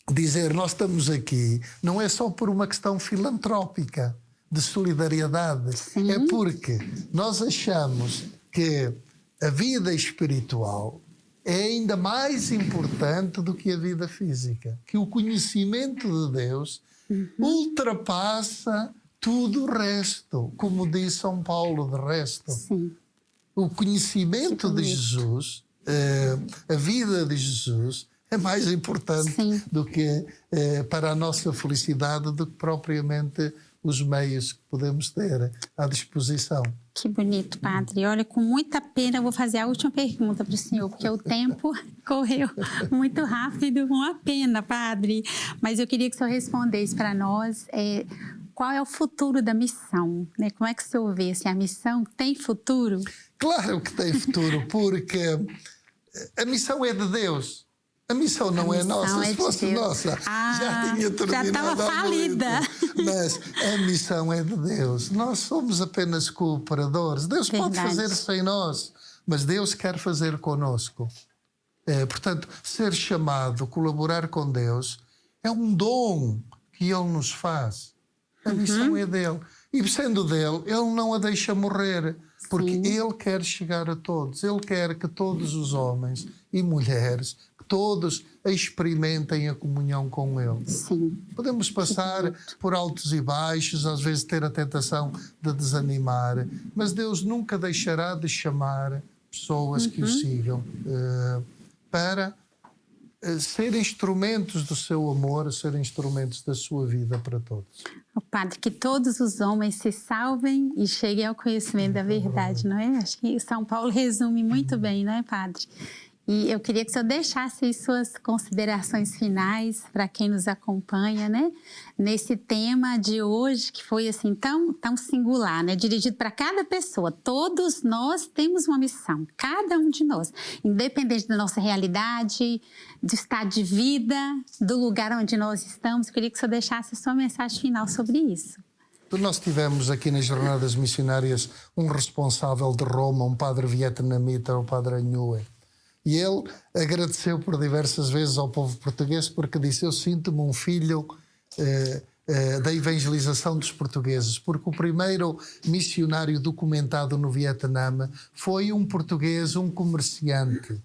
dizer nós estamos aqui não é só por uma questão filantrópica, de solidariedade. Sim. É porque nós achamos que a vida espiritual é ainda mais importante do que a vida física. Que o conhecimento de Deus ultrapassa tudo o resto, como diz São Paulo, de resto. Sim. O conhecimento de Jesus, a vida de Jesus, é mais importante do que para a nossa felicidade do que propriamente os meios que podemos ter à disposição. Que bonito, Padre. Olha, com muita pena eu vou fazer a última pergunta para o senhor, porque o tempo correu muito rápido. Uma pena, Padre. Mas eu queria que o senhor respondesse para nós qual é o futuro da missão, né? Como é que o senhor vê? Se a missão tem futuro? Claro que tem futuro, porque a missão é de Deus. A missão não é nossa. Se fosse nossa, já tinha terminado. Já estava falida. Mas a missão é de Deus. Nós somos apenas cooperadores. Deus pode fazer sem nós, mas Deus quer fazer conosco. Portanto, ser chamado, colaborar com Deus, é um dom que Ele nos faz. A missão é dele. E sendo dele, Ele não a deixa morrer. Porque Ele quer chegar a todos. Ele quer que todos os homens e mulheres, que todos experimentem a comunhão com Ele. Sim. Podemos passar por altos e baixos, às vezes ter a tentação de desanimar, mas Deus nunca deixará de chamar pessoas que o sigam para ser instrumentos do seu amor, ser instrumentos da sua vida para todos. O Padre, que todos os homens se salvem e cheguem ao conhecimento da verdade, não é? Acho que São Paulo resume muito bem, não é, Padre? E eu queria que o senhor deixasse aí suas considerações finais para quem nos acompanha, né? Nesse tema de hoje, que foi assim tão singular, né? Dirigido para cada pessoa. Todos nós temos uma missão, cada um de nós. Independente da nossa realidade, do estado de vida, do lugar onde nós estamos. Eu queria que o senhor deixasse a sua mensagem final sobre isso. Nós tivemos aqui nas Jornadas Missionárias um responsável de Roma, um padre vietnamita, o padre Anhue. E ele agradeceu por diversas vezes ao povo português porque disse: eu sinto-me um filho da evangelização dos portugueses, porque o primeiro missionário documentado no Vietnã foi um português, um comerciante.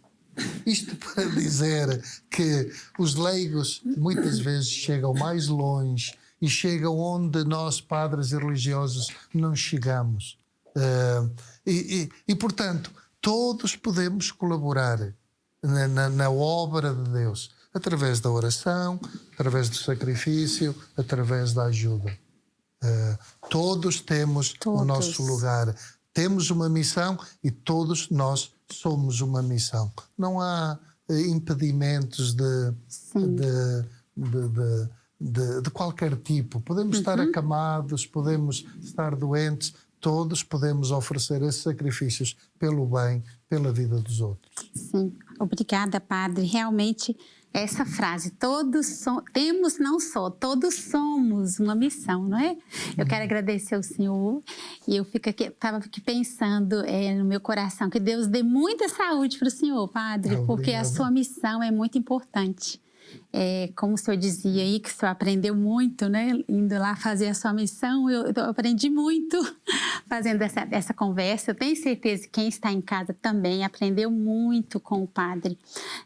Isto para dizer que os leigos muitas vezes chegam mais longe e chegam onde nós, padres e religiosos, não chegamos. Portanto, todos podemos colaborar na obra de Deus, através da oração, através do sacrifício, através da ajuda. Todos temos o nosso lugar. Temos uma missão e todos nós somos uma missão. Não há impedimentos de qualquer tipo. Podemos estar acamados, podemos estar doentes. Todos podemos oferecer esses sacrifícios pelo bem, pela vida dos outros. Sim, obrigada, Padre. Realmente, essa frase, todos temos não só, todos somos uma missão, não é? Eu quero agradecer ao senhor e eu estava aqui pensando no meu coração que Deus dê muita saúde para o senhor, Padre, porque a sua missão é muito importante. Como o senhor dizia aí, que o senhor aprendeu muito, né? Indo lá fazer a sua missão, eu aprendi muito fazendo essa conversa. Eu tenho certeza que quem está em casa também aprendeu muito com o Padre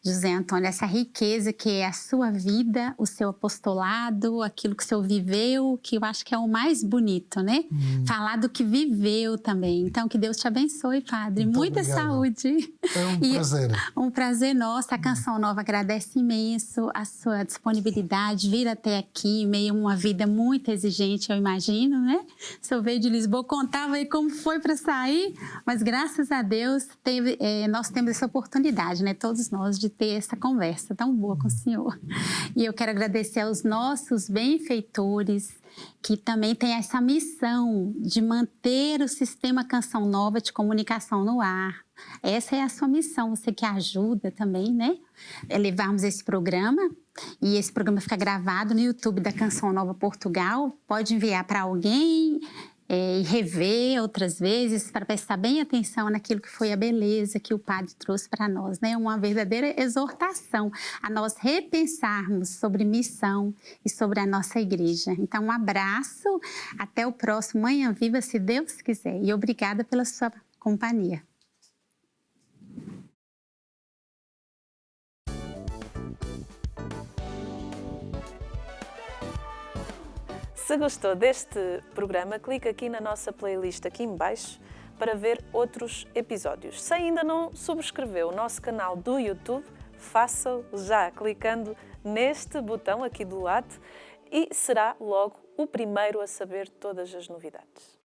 José Antônio. Essa riqueza que é a sua vida, o seu apostolado, aquilo que o senhor viveu, que eu acho que é o mais bonito, né? Falar do que viveu também. Então, que Deus te abençoe, Padre. Muito muita saúde. É um prazer. Um prazer nosso. A Canção Nova agradece imenso a sua disponibilidade, vir até aqui, meio uma vida muito exigente, eu imagino, né? O senhor veio de Lisboa, contava aí como foi para sair, mas graças a Deus nós temos essa oportunidade, né? Todos nós, de ter essa conversa tão boa com o senhor. E eu quero agradecer aos nossos benfeitores, que também tem essa missão de manter o sistema Canção Nova de comunicação no ar. Essa é a sua missão, você que ajuda também, né? Levarmos esse programa, e esse programa fica gravado no YouTube da Canção Nova Portugal. Pode enviar para alguém e rever outras vezes para prestar bem atenção naquilo que foi a beleza que o padre trouxe para nós, né? Uma verdadeira exortação a nós repensarmos sobre missão e sobre a nossa igreja. Então, um abraço, até o próximo Manhã Viva, se Deus quiser, e obrigada pela sua companhia. Se gostou deste programa, clique aqui na nossa playlist aqui em baixo para ver outros episódios. Se ainda não subscreveu o nosso canal do YouTube, faça-o já clicando neste botão aqui do lado e será logo o primeiro a saber todas as novidades.